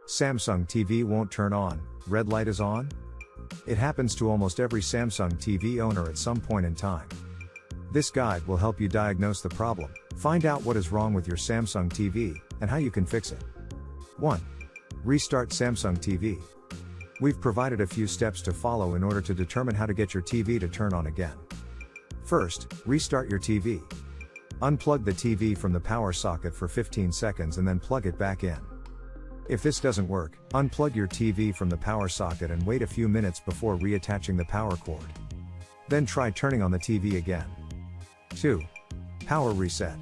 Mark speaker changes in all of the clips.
Speaker 1: Samsung TV won't turn on, red light is on? It happens to almost every Samsung TV owner at some point in time. This guide will help you diagnose the problem, find out what is wrong with your Samsung TV, and how you can fix it. 1. Restart Samsung TV. We've provided a few steps to follow in order to determine how to get your TV to turn on again. First, restart your TV. Unplug the TV from the power socket for 15 seconds and then plug it back in. If this doesn't work, unplug your TV from the power socket and wait a few minutes before reattaching the power cord. Then try turning on the TV again. 2. Power reset.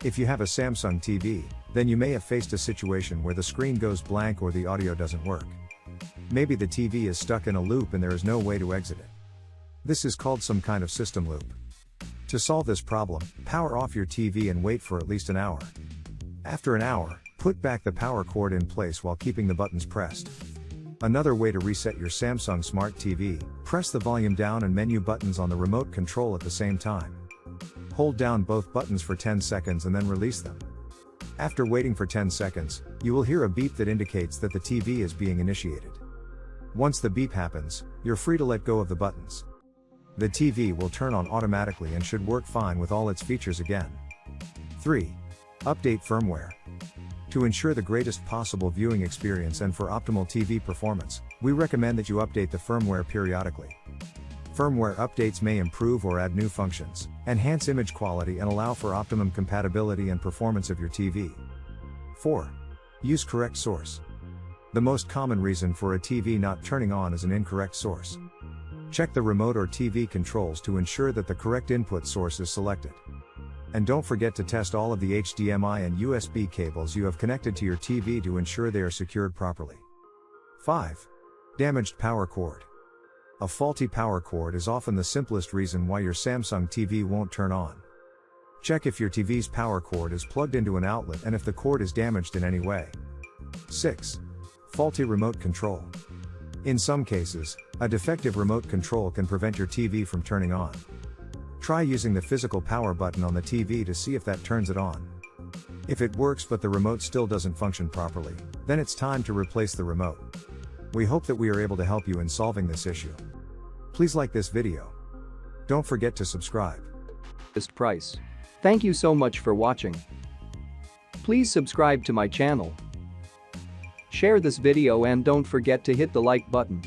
Speaker 1: If you have a Samsung TV, then you may have faced a situation where the screen goes blank or the audio doesn't work. Maybe the TV is stuck in a loop and there is no way to exit it. This is called some kind of system loop. To solve this problem, power off your TV and wait for at least an hour. After an hour, put back the power cord in place while keeping the buttons pressed. Another way to reset your Samsung Smart TV, press the volume down and menu buttons on the remote control at the same time. Hold down both buttons for 10 seconds and then release them. After waiting for 10 seconds, you will hear a beep that indicates that the TV is being initiated. Once the beep happens, you're free to let go of the buttons. The TV will turn on automatically and should work fine with all its features again. 3. Update firmware. To ensure the greatest possible viewing experience and for optimal TV performance, we recommend that you update the firmware periodically. Firmware updates may improve or add new functions, enhance image quality and allow for optimum compatibility and performance of your TV. 4. Use correct source. The most common reason for a TV not turning on is an incorrect source. Check the remote or TV controls to ensure that the correct input source is selected. And don't forget to test all of the HDMI and USB cables you have connected to your TV to ensure they are secured properly. 5. Damaged power cord. A faulty power cord is often the simplest reason why your Samsung TV won't turn on. Check if your TV's power cord is plugged into an outlet and if the cord is damaged in any way. 6. Faulty remote control. In some cases, a defective remote control can prevent your TV from turning on. Try using the physical power button on the TV to see if that turns it on. If it works but the remote still doesn't function properly, then it's time to replace the remote. We hope that we are able to help you in solving this issue. Please like this video. Don't forget to subscribe.
Speaker 2: Best price. Thank you so much for watching. Please subscribe to my channel. Share this video and don't forget to hit the like button.